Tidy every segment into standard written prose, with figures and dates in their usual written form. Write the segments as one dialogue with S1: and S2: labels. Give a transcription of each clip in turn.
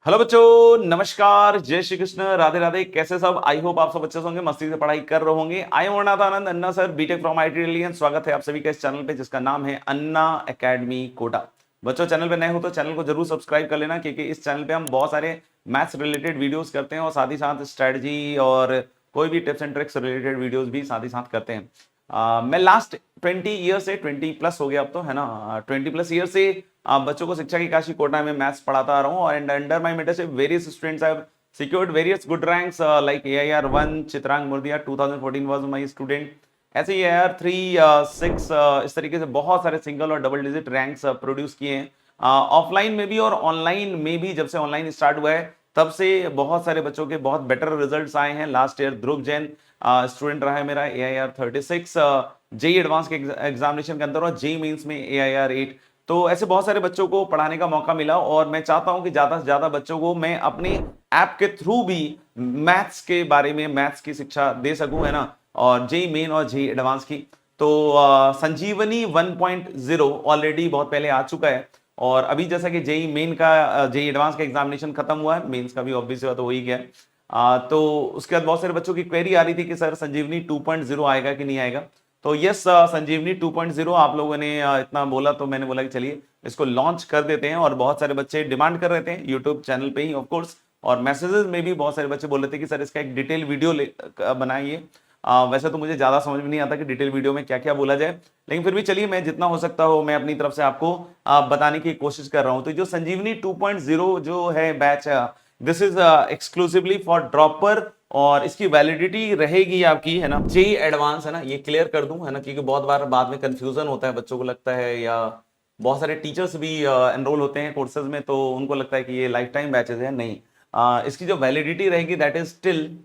S1: Hello बच्चों, नमस्कार, जय श्री कृष्ण, राधे राधे। कैसे सब? आई होप आप सब अच्छे से होंगे, मस्ती से पढ़ाई कर रहे होंगे। I am Anand Anna sir, BTech from IT Delhi. स्वागत है आप सभी का इस चैनल पे जिसका नाम है अन्ना एकेडमी कोटा। बच्चों, चैनल पे नए हो तो चैनल को जरूर सब्सक्राइब कर लेना, क्योंकि इस चैनल पे हम बहुत सारे मैथ्स रिलेटेड वीडियोस करते हैं और साथ ही साथ स्ट्रेटजी और कोई भी tips and tricks related videos भी साथ ही साथ करते हैं। मैं लास्ट 20 ईयर से 20+ हो गया अब तो, है ना, 20+ ईयर से बच्चों को शिक्षा की काशी कोटा में मैथ्स पढ़ाता आ रहा हूँ। And under my mentorship various students have secured various good ranks like AIR 1 Chitrang Murdia 2014 was my student। ऐसे ही AIR 3 6 इस तरीके से बहुत सारे सिंगल और डबल डिजिट रैंक्स प्रोड्यूस किए हैं, ऑफलाइन में भी और ऑनलाइन में भी। जब से ऑनलाइन स्टार्ट हुआ है तब से बहुत सारे बच्चों के बहुत बेटर रिजल्ट्स आए हैं। लास्ट ईयर ध्रुव जैन स्टूडेंट रहा है मेरा, AIR 36 जेई एडवांस के एग्जामिनेशन के अंदर, और जेई मेंस में AIR 8। तो ऐसे बहुत सारे बच्चों को पढ़ाने का मौका मिला, और मैं चाहता हूं कि ज्यादा से ज्यादा बच्चों को मैं अपने ऐप के थ्रू भी मैथ्स के बारे में, मैथ्स की शिक्षा दे सकूं, है ना, और जेई मेन और जेई एडवांस की। तो संजीवनी 1.0 ऑलरेडी बहुत पहले आ चुका है, और अभी जैसा कि जेई मेन का, जेई एडवांस का एग्जामिनेशन खत्म हुआ है, मेंस का भी ऑब्वियसली बात हो ही गया है। तो उसके बाद बहुत सारे बच्चों की क्वेरी आ रही थी कि सर संजीवनी 2.0 आएगा कि नहीं आएगा। तो यस, संजीवनी 2.0 आप लोगों ने इतना बोला तो मैंने बोला कि चलिए इसको लॉन्च कर देते हैं। और बहुत सारे बच्चे डिमांड कर रहे थे यूट्यूब चैनल पे ही ऑफ कोर्स, और मैसेजेस में भी बहुत सारे बच्चे बोल रहे थे कि सर इसका एक डिटेल वीडियो बनाइए। वैसे तो मुझे ज्यादा समझ में नहीं आता कि डिटेल वीडियो में क्या क्या बोला जाए, लेकिन फिर भी चलिए मैं जितना हो सकता हो मैं अपनी तरफ से आपको बताने की कोशिश कर रहा हूं। तो जो संजीवनी 2.0 जो है batch, this is exclusively for dropper, और इसकी वैलिडिटी रहेगी आपकी, है ना, जेई एडवांस, है ना, ये क्लियर कर दूं, है ना, क्योंकि बहुत बार बाद में कंफ्यूजन होता है, बच्चों को लगता है, या बहुत सारे टीचर्स भी एनरोल होते हैं कोर्सेज में तो उनको लगता है कि ये लाइफ टाइम बैचेस है। नहीं, इसकी जो वैलिडिटी रहेगी that is still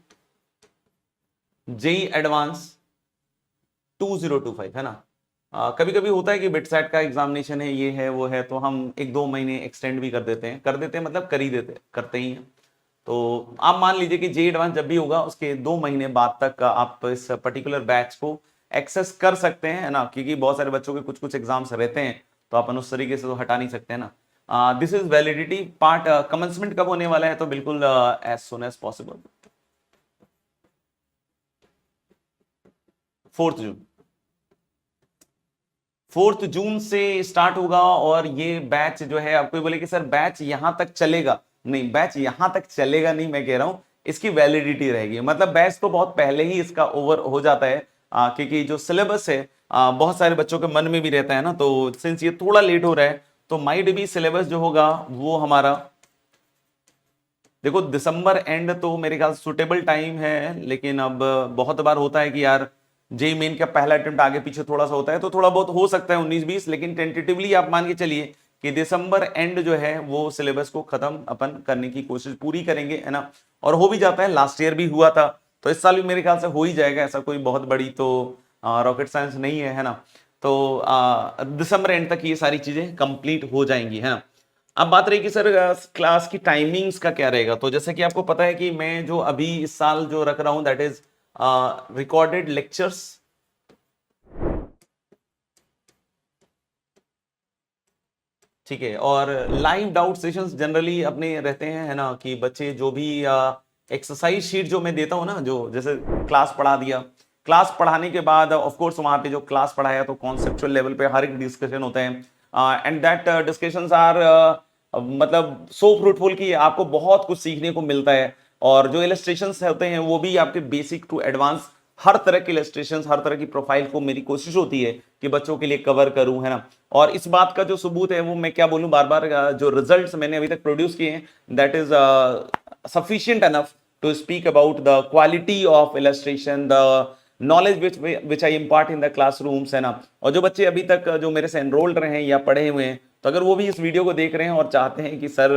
S1: JEE advance 2025, है ना। कभी कभी होता है कि बिटसेट का एग्जामिनेशन है, ये है वो है, तो हम 1-2 महीने एक्सटेंड भी कर देते हैं मतलब कर ही देते, करते ही हैं। तो आप मान लीजिए कि जे एडवांस जब भी होगा उसके 2 महीने बाद तक आप इस पर्टिकुलर बैच को एक्सेस कर सकते हैं, है ना, क्योंकि बहुत सारे बच्चों के कुछ कुछ एग्जाम्स रहते हैं तो अपन उस तरीके से तो हटा नहीं सकते, है ना। This is validity part. Commencement कब होने वाला है? तो बिल्कुल एज सुन एज पॉसिबल, 4 जून। 4 जून से स्टार्ट होगा, और ये बैच जो है, आपको बोले कि सर बैच यहां तक चलेगा, नहीं, बैच यहां तक चलेगा नहीं, मैं कह रहा हूं इसकी वैलिडिटी रहेगी। मतलब बैच तो बहुत पहले ही इसका ओवर हो जाता है, क्योंकि जो सिलेबस है बहुत सारे बच्चों के मन में भी रहता है ना, तो सिंस ये थोड़ा लेट हो रहा है तो माइट भी सिलेबस जो होगा वो हमारा, देखो दिसंबर एंड तो मेरे ख्याल सुटेबल टाइम है, लेकिन अब बहुत बार होता है कि यार जेई मेन का पहला अटेम्प्ट आगे पीछे थोड़ा सा होता है, तो थोड़ा बहुत हो सकता है 19-20, लेकिन टेंटेटिवली आप मान के चलिए कि दिसंबर एंड जो है वो सिलेबस को खत्म अपन करने की कोशिश पूरी करेंगे, है ना। और हो भी जाता है, लास्ट ईयर भी हुआ था, तो इस साल भी मेरे ख्याल से हो ही जाएगा, ऐसा कोई बहुत बड़ी तो रॉकेट साइंस नहीं है ना। तो दिसंबर एंड तक ये सारी चीजें कंप्लीट हो जाएंगी, है ना। अब बात रही कि सर क्लास की टाइमिंग्स का क्या रहेगा, तो जैसे कि आपको पता है कि मैं जो अभी इस साल जो रख रहा हूं दैट इज रिकॉर्डेड लेक्चर्स, ठीक है, और लाइव डाउट सेशंस जनरली अपने रहते हैं, है ना, कि बच्चे जो भी एक्सरसाइज शीट जो मैं देता हूं ना, जो जैसे क्लास पढ़ा दिया, क्लास पढ़ाने के बाद ऑफ कोर्स वहां पे जो क्लास पढ़ाया तो कॉन्सेप्चुअल लेवल पे हर एक डिस्कशन होता है, एंड दैट डिस्कशंस आर मतलब सो फ्रूटफुल कि आपको बहुत कुछ सीखने को मिलता है। और जो इलस्ट्रेशंस होते हैं वो भी आपके बेसिक टू एडवांस, हर तरह के इलस्ट्रेशंस, हर तरह की प्रोफाइल को मेरी कोशिश होती है कि बच्चों के लिए कवर करूं, है ना। और इस बात का जो सबूत है वो मैं क्या बोलूं, बार बार जो रिजल्ट्स मैंने अभी तक प्रोड्यूस किए हैं that is sufficient enough to speak about the quality of illustration, the knowledge which I impart in the classrooms, है ना। और जो बच्चे अभी तक जो मेरे से एनरोल्ड रहे हैं या पढ़े हुए हैं, तो अगर वो भी इस वीडियो को देख रहे हैं और चाहते हैं कि सर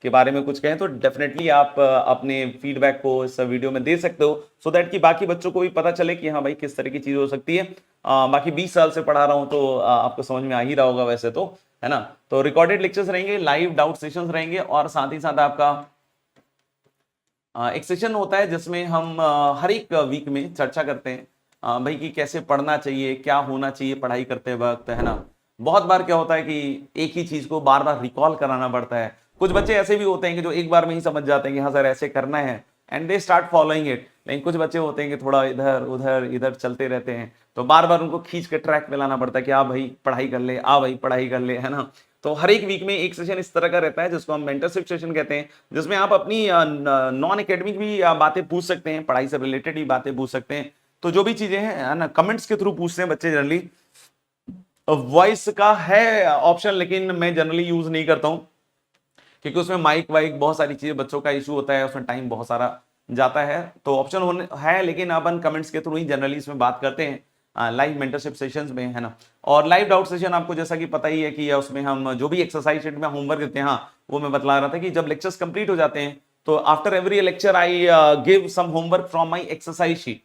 S1: के बारे में कुछ कहें, तो डेफिनेटली आप अपने फीडबैक को इस वीडियो में दे सकते हो, सो दैट कि बाकी बच्चों को भी पता चले कि हाँ भाई किस तरह की चीज हो सकती है। बाकी 20 साल से पढ़ा रहा हूं तो आपको समझ में आ ही रहा होगा वैसे तो, है ना। तो रिकॉर्डेड लेक्चर्स रहेंगे, लाइव डाउट सेशंस रहेंगे, और साथ ही साथ आपका एक सेशन होता है जिसमें हम हर एक वीक में चर्चा करते हैं भाई कि कैसे पढ़ना चाहिए, क्या होना चाहिए पढ़ाई करते वक्त, है ना। बहुत बार क्या होता है कि एक ही चीज को बार बार रिकॉल कराना पड़ता है, कुछ बच्चे ऐसे भी होते हैं कि जो एक बार में ही समझ जाते हैं कि हाँ सर ऐसे करना है, and they start following it. लेकिन कुछ बच्चे होते हैं कि थोड़ा इधर उधर इधर चलते रहते हैं, तो बार बार उनको खींच के ट्रैक पे लाना पड़ता है कि आ भाई पढ़ाई कर ले, आ भाई पढ़ाई कर ले, है ना। तो हर एक वीक में एक सेशन इस तरह का रहता है जिसको हम मेंटरशिप सेशन कहते हैं, जिसमें आप अपनी नॉन एकेडमिक भी बातें पूछ सकते हैं, पढ़ाई से रिलेटेड भी बातें पूछ सकते हैं। तो जो भी चीजें हैं, है ना, कमेंट्स के थ्रू पूछते हैं बच्चे जनरली। वॉइस का है ऑप्शन, लेकिन मैं जनरली यूज नहीं करता हूं, क्योंकि उसमें माइक वाइक बहुत सारी चीजें, बच्चों का इशू होता है, उसमें टाइम बहुत सारा जाता है। तो ऑप्शन होने है, लेकिन अपन कमेंट्स के थ्रू ही जनरली इसमें बात करते हैं लाइव मेंटरशिप सेशंस में, है ना। और लाइव डाउट सेशन आपको जैसा कि पता ही है कि उसमें हम जो भी एक्सरसाइज शीट में होमवर्क देते हैं, हाँ वो मैं बतला रहा था कि जब लेक्चर्स कंप्लीट हो जाते हैं तो after every lecture I give some homework from my exercise sheet.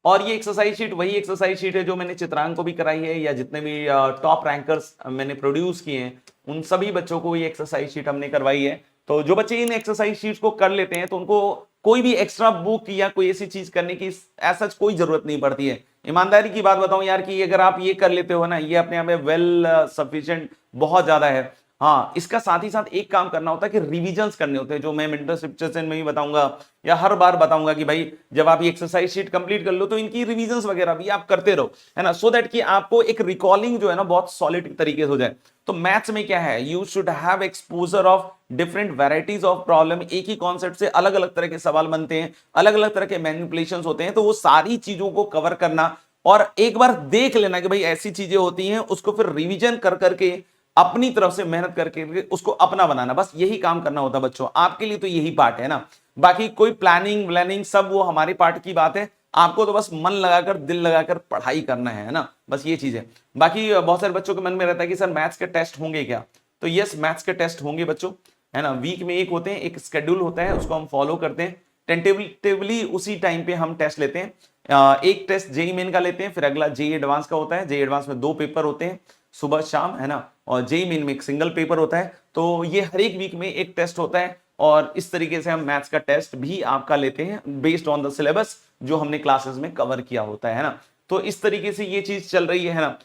S1: और ये एक्सरसाइज शीट वही एक्सरसाइज शीट है जो मैंने चित्रांग को भी कराई है, या जितने भी टॉप रैंकर्स मैंने प्रोड्यूस किए हैं उन सभी बच्चों को ये एक्सरसाइज शीट हमने करवाई है। तो जो बच्चे इन एक्सरसाइज शीट्स को कर लेते हैं तो उनको कोई भी एक्स्ट्रा बुक या कोई ऐसी चीज करने की ऐसा कोई जरूरत नहीं पड़ती है। ईमानदारी की बात बताऊं यार, कि अगर आप ये कर लेते हो ना, ये अपने आप में वेल सफिशिएंट बहुत ज्यादा है। हाँ, इसका साथ ही साथ एक काम करना होता है कि रिविजन्स करने होते हैं, जो मैं मेंटरशिप सेशन में भी बताऊंगा या हर बार बताऊंगा कि भाई जब आप ये एक्सरसाइज शीट कंप्लीट कर लो तो इनकी रिविजन्स वगैरह भी आप करते रहो, है ना, सो दैट कि आपको एक रिकॉलिंग जो है ना बहुत सॉलिड तरीके से हो जाए। तो मैथ्स में क्या है, you should have exposure of different varieties of problem. एक ही कॉन्सेप्ट से अलग अलग तरह के सवाल बनते हैं, अलग अलग तरह के मैनिपुलेशंस होते हैं, तो वो सारी चीजों को कवर करना और एक बार देख लेना कि भाई ऐसी चीजें होती हैं, उसको फिर रिवीजन कर करके अपनी तरफ से मेहनत करके उसको अपना बनाना, बस यही काम करना होता है बच्चों। आपके लिए तो यही पार्ट है ना, बाकी कोई प्लानिंग व्लानिंग सब वो हमारे पार्ट की बात है। आपको तो बस मन लगाकर दिल लगाकर पढ़ाई करना है ना, बस ये चीज है। बाकी बहुत सारे बच्चों के मन में रहता है कि सर मैथ्स के टेस्ट होंगे क्या, तो यस मैथ्स के टेस्ट होंगे बच्चों, है ना। वीक में एक होते हैं, एक शेड्यूल होता है, उसको हम फॉलो करते हैं टेंटेटिवली, उसी टाइम पे हम टेस्ट लेते हैं। एक टेस्ट जेई मेन का लेते हैं, फिर अगला जेई एडवांस का होता है। जेई एडवांस में 2 पेपर होते हैं, सुबह शाम, है ना, और जेई मेन में एक सिंगल पेपर होता है। तो ये हर एक वीक में एक टेस्ट होता है, और इस तरीके से हम मैथ्स का टेस्ट भी आपका लेते हैं बेस्ड ऑन द सिलेबस जो हमने क्लासेस में कवर किया होता है ना। तो इस तरीके से ये चीज चल रही है ना।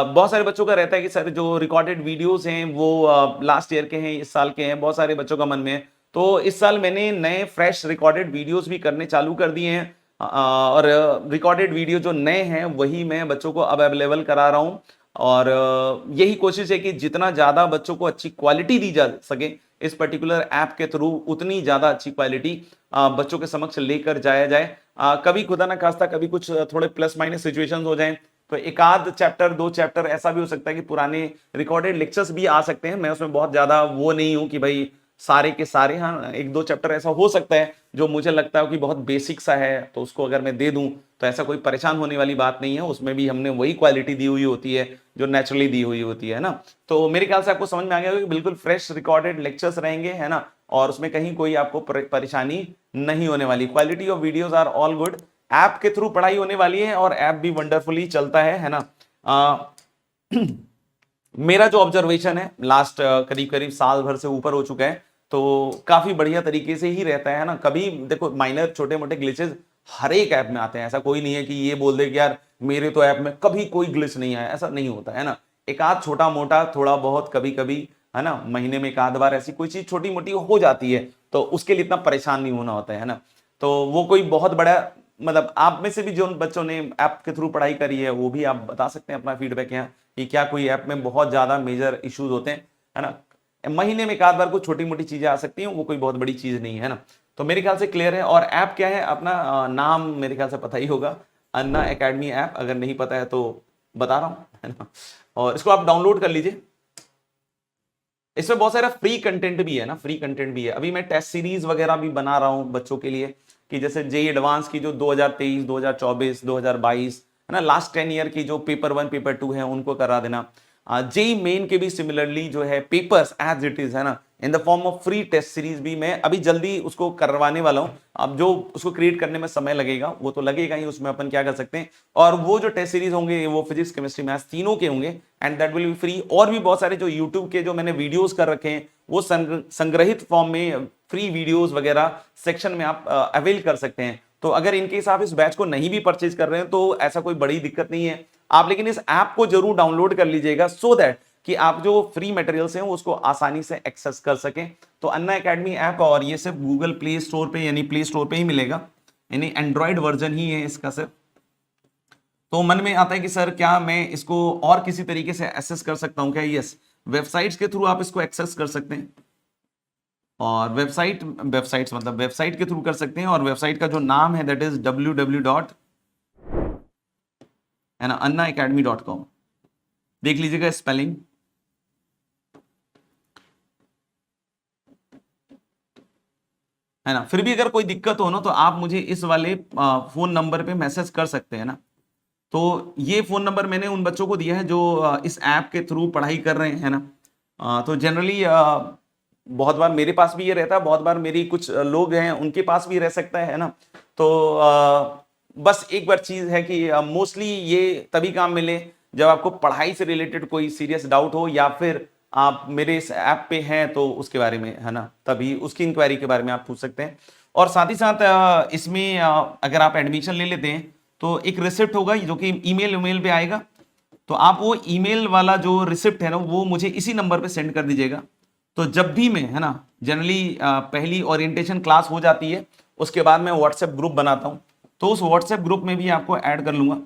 S1: बहुत सारे बच्चों का रहता है कि सर जो रिकॉर्डेड वीडियोस हैं वो लास्ट ईयर के हैं, इस साल के हैं, बहुत सारे बच्चों का मन में है। तो इस साल मैंने नए फ्रेश रिकॉर्डेड वीडियोस भी करने चालू कर दिए हैं, और रिकॉर्डेड वीडियो जो नए हैं वही मैं बच्चों को अब अवेलेबल करा रहा हूं। और यही कोशिश है कि जितना ज्यादा बच्चों को अच्छी क्वालिटी दी जा सके इस पर्टिकुलर ऐप के थ्रू, उतनी ज्यादा अच्छी क्वालिटी बच्चों के समक्ष लेकर जाया जाए। कभी खुदा ना खास्ता कभी कुछ थोड़े प्लस माइनस सिचुएशंस हो जाएं तो एक आध चैप्टर 2 चैप्टर ऐसा भी हो सकता है कि पुराने रिकॉर्डेड लेक्चर्स भी आ सकते हैं। मैं उसमें बहुत ज्यादा वो नहीं हूं कि भाई सारे के सारे, हाँ 1-2 चैप्टर ऐसा हो सकता है जो मुझे लगता है कि बहुत बेसिक सा है, तो उसको अगर मैं दे दूं तो ऐसा कोई परेशान होने वाली बात नहीं है। उसमें भी हमने वही क्वालिटी दी हुई होती है जो नेचुरली दी हुई होती है ना। तो मेरे ख्याल से आपको समझ में आ गया होगा कि बिल्कुल फ्रेश रिकॉर्डेड लेक्चर्स रहेंगे, है ना, और उसमें कहीं कोई आपको परेशानी नहीं होने वाली। Quality of videos are all good. App के थ्रू पढ़ाई होने वाली है और ऐप भी वंडरफुली चलता है ना। मेरा जो ऑब्जर्वेशन है लास्ट करीब करीब साल भर से ऊपर हो चुका है, तो काफी बढ़िया तरीके से ही रहता है ना। कभी देखो माइनर छोटे मोटे ग्लिचेस हर एक ऐप में आते हैं, ऐसा कोई नहीं है कि ये बोल दे कि यार मेरे तो ऐप में कभी कोई ग्लिच नहीं आया, ऐसा नहीं होता है ना। एक आध छोटा मोटा थोड़ा बहुत कभी कभी, है ना, महीने में एक आध बार ऐसी कोई चीज छोटी मोटी हो जाती है, तो उसके लिए इतना परेशान नहीं होना होता है ना। तो वो कोई बहुत बड़ा, मतलब आप में से भी जो बच्चों ने ऐप के थ्रू पढ़ाई करी है वो भी आप बता सकते हैं अपना फीडबैक यहाँ, कि क्या कोई ऐप में बहुत ज्यादा मेजर इश्यूज होते हैं, है ना। महीने में एक आध बार कुछ छोटी मोटी चीजें आ सकती हैं, वो कोई बहुत बड़ी चीज नहीं है ना। तो मेरे ख्याल से क्लियर है। और ऐप क्या है अपना, नाम मेरे ख्याल से पता ही होगा, अन्ना एकेडमी ऐप। अगर नहीं पता है तो बता रहा हूं, है ना, और इसको आप डाउनलोड कर लीजिए। इसमें बहुत सारा फ्री कंटेंट भी है ना, फ्री कंटेंट भी है। अभी मैं टेस्ट सीरीज वगैरह भी बना रहा हूं बच्चों के लिए, कि जैसे जेई एडवांस की जो 2023 2024 2022, है ना, लास्ट 10 ईयर की जो पेपर 1 पेपर 2 है उनको करा देना। जेई मेन के भी सिमिलरली जो है पेपर्स एज इट इज, है ना, in the form of free test series भी मैं अभी जल्दी उसको करवाने वाला हूं। अब जो उसको क्रिएट करने में समय लगेगा वो तो लगेगा ही, उसमें अपन क्या कर सकते हैं। और वो जो टेस्ट सीरीज होंगे वो फिजिक्स केमिस्ट्री मैथ्स तीनों के होंगे, and that will be free. और भी बहुत सारे जो यूट्यूब के जो मैंने वीडियोस कर रखे हैं वो संग्रहित फॉर्म में फ्री वीडियोस वगैरह सेक्शन में आप अवेल कर सकते हैं। तो अगर इनकेस आप इस बैच को नहीं भी परचेज कर रहे हैं तो ऐसा कोई बड़ी दिक्कत नहीं है आप, लेकिन इस ऐप को जरूर डाउनलोड कर लीजिएगा, सो दैट कि आप जो फ्री मटेरियल्स हैं उसको आसानी से एक्सेस कर सकें। तो अन्ना एकेडमी ऐप, और ये सिर्फ गूगल प्ले स्टोर पे यानी प्ले स्टोर पे ही मिलेगा, यानी एंड्रॉयड वर्जन ही है इसका सिर्फ। तो मन में आता है कि सर क्या मैं इसको और किसी तरीके से एक्सेस कर सकता हूं क्या? यस, वेबसाइट्स के थ्रू आप इसको एक्सेस कर सकते हैं, और वेबसाइट्स मतलब वेबसाइट के थ्रू कर सकते हैं, और वेबसाइट का जो नाम है दैट इज www.annaacademy.com। देख लीजिएगा स्पेलिंग, है ना। फिर भी अगर कोई दिक्कत हो ना तो आप मुझे इस वाले फोन नंबर पे मैसेज कर सकते हैं ना। तो ये फोन नंबर मैंने उन बच्चों को दिया है जो इस ऐप के थ्रू पढ़ाई कर रहे हैं ना। तो जनरली बहुत बार मेरे पास भी ये रहता है, बहुत बार मेरी कुछ लोग हैं उनके पास भी रह सकता है ना। तो बस एक बार चीज है कि मोस्टली ये तभी काम मिले जब आपको पढ़ाई से रिलेटेड कोई सीरियस डाउट हो, या फिर आप मेरे इस ऐप पे हैं तो उसके बारे में, है ना, तभी उसकी इंक्वायरी के बारे में आप पूछ सकते हैं। और साथ ही साथ इसमें अगर आप एडमिशन ले लेते हैं तो एक रिसिप्ट होगा जो कि ईमेल पे आएगा। तो आप वो ईमेल वाला जो रिसिप्ट है ना वो मुझे इसी नंबर पे सेंड कर दीजिएगा। तो जब भी मैं, है ना, जनरली पहली ओरिएंटेशन क्लास हो जाती है उसके बाद मैं व्हाट्सएप ग्रुप बनाता हूं, तो उस व्हाट्सएप ग्रुप में भी आपको ऐड कर लूंगा।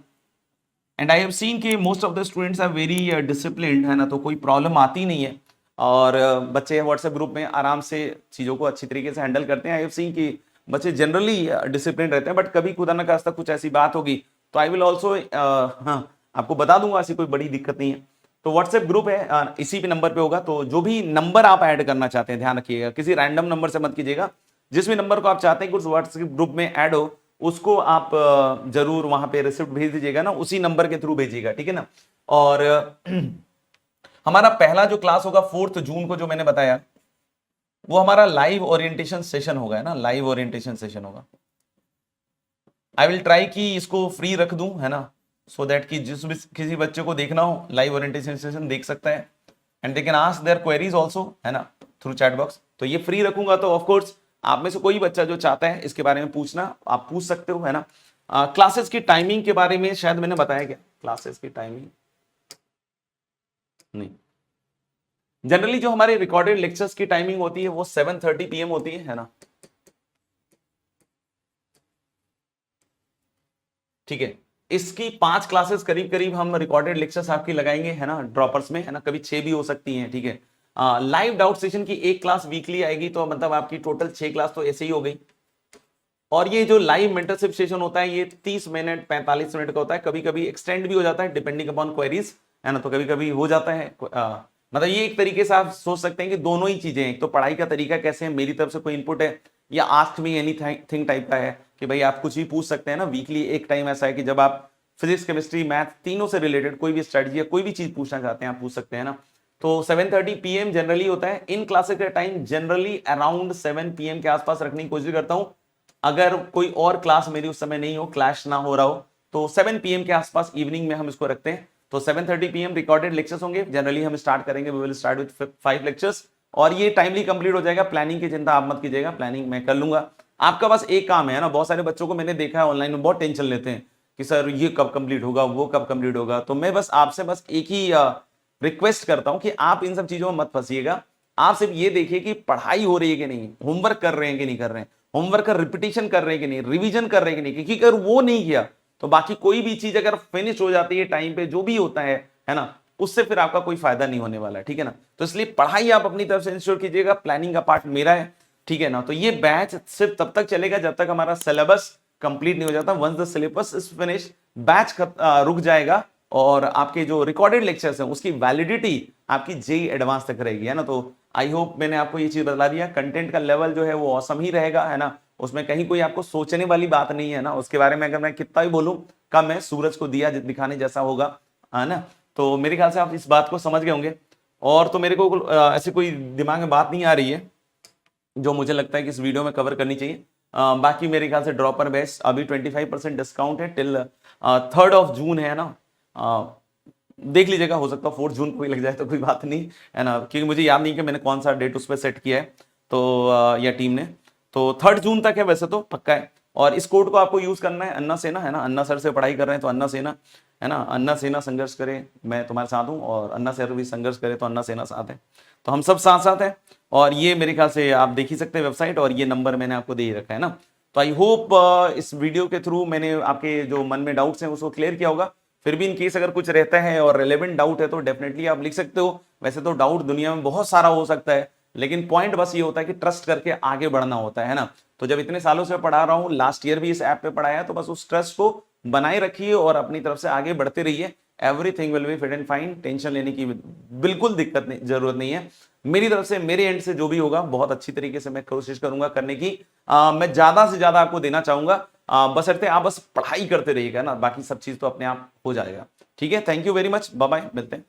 S1: एंड आई हैव सीन कि most of the students are very disciplined, है ना, तो कोई प्रॉब्लम आती नहीं है, और बच्चे व्हाट्सएप ग्रुप में आराम से चीज़ों को अच्छी तरीके से हैंडल करते हैं। आई हैव सीन कि बच्चे जनरली डिसिप्लिन रहते हैं, बट कभी खुदा ना खास्ता कुछ ऐसी बात होगी तो आई विल ऑल्सो, हाँ, आपको बता दूंगा, ऐसी कोई बड़ी दिक्कत नहीं है। तो व्हाट्सएप ग्रुप है, इसी पे नंबर पे होगा। तो जो भी नंबर आप ऐड करना चाहते हैं ध्यान रखिएगा, किसी रैंडम नंबर से मत कीजिएगा। जिस भी नंबर को आप चाहते हैं कि उस व्हाट्सएप ग्रुप में ऐड हो, उसको आप जरूर वहां पे रिसिप्ट भेज दीजिएगा ना, उसी नंबर के थ्रू भेजिएगा, ठीक है ना। और हमारा पहला जो क्लास होगा 4 जून को, जो मैंने बताया, वो हमारा लाइव ओरिएंटेशन सेशन होगा, है ना, लाइव ओरिएंटेशन सेशन होगा। आई विल ट्राई कि इसको फ्री रख दूं, है ना, सो दैट कि जिस भी किसी बच्चे को देखना हो लाइव ओरिएंटेशन सेशन देख सकता है, and they can ask their queries also, है ना, थ्रू चैट बॉक्स। तो ये फ्री रखूंगा, तो ऑफ कोर्स आप में से कोई बच्चा जो चाहता है इसके बारे में पूछना, आप पूछ सकते हो, है ना। क्लासेस की टाइमिंग के बारे में शायद मैंने बताया क्या? क्लासेस की टाइमिंग नहीं, जनरली जो हमारे रिकॉर्डेड लेक्चर्स की टाइमिंग होती है वो 7:30 PM होती है ना, ठीक है। इसकी 5 क्लासेस करीब करीब हम रिकॉर्डेड लेक्चर्स आपकी लगाएंगे, है ना, ड्रॉपर्स में, है ना, कभी 6 भी हो सकती हैं, ठीक है। लाइव डाउट सेशन की 1 क्लास वीकली आएगी, तो मतलब आपकी टोटल 6 क्लास तो ऐसे ही हो गई। और ये जो लाइव मेंटरशिप सेशन होता है ये 30 मिनट 45 मिनट का होता है, कभी कभी एक्सटेंड भी हो जाता है डिपेंडिंग अपॉन क्वेरीज, है ना, तो कभी कभी हो जाता है। मतलब ये एक तरीके से आप सोच सकते हैं कि दोनों ही चीजें, एक तो पढ़ाई का तरीका कैसे है, मेरी तरफ से कोई इनपुट है, या आस्क मी एनीथिंग टाइप का है कि भाई आप कुछ भी पूछ सकते हैं ना। वीकली एक टाइम ऐसा है कि जब आप फिजिक्स केमिस्ट्री मैथ तीनों से रिलेटेड कोई भी स्ट्रेटजी या कोई भी चीज पूछना चाहते हैं आप पूछ सकते हैं ना। तो 7:30 PM जनरली होता है। इन क्लासेस का टाइम जनरली अराउंड 7 PM के आसपास रखने की कोशिश करता हूं। अगर कोई और क्लास मेरी उस समय नहीं हो, क्लैश ना हो रहा हो, तो 7 PM के आसपास इवनिंग में हम इसको रखते हैं। तो 7:30 PM रिकॉर्डेड लेक्चर्स होंगे। जनरली हम स्टार्ट करेंगे, we will start with 5 lectures, और ये टाइमली कंप्लीट हो जाएगा। प्लानिंग की चिंता आप मत कीजिएगा, प्लानिंग मैं कर लूंगा। आपका बस एक काम है ना, बहुत सारे बच्चों को मैंने देखा है ऑनलाइन में बहुत टेंशन लेते हैं कि सर ये कब कंप्लीट होगा, वो कब कंप्लीट होगा। तो मैं बस आपसे बस एक ही रिक्वेस्ट करता हूं कि आप इन सब चीजों में मत फंसिएगा। आप सिर्फ ये देखिए कि पढ़ाई हो रही है कि नहीं, होमवर्क कर रहे हैं कि नहीं कर रहे हैं, होमवर्क का रिपीटिशन कर रहे हैं कि नहीं, रिवीजन कर रहे हैं कि नहीं, क्योंकि अगर वो नहीं किया तो बाकी कोई भी चीज अगर फिनिश हो जाती है टाइम पे, जो भी होता है ना, उससे फिर आपका कोई फायदा नहीं होने वाला है, ठीक है ना। तो इसलिए पढ़ाई आप अपनी तरफ से इंश्योर कीजिएगा, प्लानिंग का पार्ट मेरा है, ठीक है ना। तो ये बैच सिर्फ तब तक चलेगा जब तक हमारा सिलेबस कंप्लीट नहीं हो जाता। Once the syllabus is finish, batch रुक जाएगा, और आपके जो रिकॉर्डेड लेक्चर्स हैं उसकी वैलिडिटी आपकी जेई एडवांस तक रहेगी, है ना। तो आई होप मैंने आपको ये चीज बता दिया। कंटेंट का लेवल जो है वो औसम ही रहेगा, है ना, उसमें कहीं कोई आपको सोचने वाली बात नहीं है ना। उसके बारे में अगर मैं कितना भी बोलूं कम है, सूरज को दिया दिखाने जैसा होगा, है ना। तो मेरे ख्याल से आप इस बात को समझ गए होंगे। और तो मेरे को ऐसी कोई दिमाग में बात नहीं आ रही है जो मुझे लगता है कि इस वीडियो में कवर करनी चाहिए। बाकी मेरे ख्याल से ड्रॉपर बेस्ट अभी 25% डिस्काउंट है टिल 3 जून है ना। देख लीजिएगा, हो सकता है 4 जून को ही लग जाए तो कोई बात नहीं, है ना, क्योंकि मुझे याद नहीं कि मैंने कौन सा डेट उस पर सेट किया है, तो या टीम ने। तो 3 जून तक है वैसे तो पक्का है। और इस कोड को आपको यूज करना है अन्ना सेना, है ना, अन्ना सर से पढ़ाई कर रहे हैं तो अन्ना सेना। है ना। अन्ना सेना संघर्ष करे, मैं तुम्हारे साथ हूं, और अन्ना सर भी संघर्ष करे तो अन्ना सेना साथ है, तो हम सब साथ साथ हैं। और ये मेरे ख्याल से आप देख ही सकते हैं वेबसाइट, और ये नंबर मैंने आपको दे ही रखा है ना। तो आई होप इस वीडियो के थ्रू मैंने आपके जो मन में डाउट्स हैं उसको क्लियर किया होगा। फिर भी इन केस अगर कुछ रहता है और रेलेवेंट डाउट है तो डेफिनेटली आप लिख सकते हो। वैसे तो डाउट दुनिया में बहुत सारा हो सकता है, लेकिन पॉइंट बस ये होता है कि ट्रस्ट करके आगे बढ़ना होता है ना। तो जब इतने सालों से पढ़ा रहा हूं, लास्ट ईयर भी इस ऐप पे पढ़ाया, तो बस उस ट्रस्ट को बनाए रखिए और अपनी तरफ से आगे बढ़ते रहिए। Everything will be fit and fine, tension लेने की बिल्कुल दिक्कत नहीं, जरूरत नहीं है। मेरी तरफ से, मेरे एंड से जो भी होगा बहुत अच्छी तरीके से मैं कोशिश करूंगा करने की। मैं ज्यादा से ज्यादा आपको देना चाहूंगा, बशर्ते आप बस पढ़ाई करते रहिएगा ना, बाकी सब चीज तो अपने आप हो जाएगा। ठीक है, thank you very much, bye bye, मिलते हैं।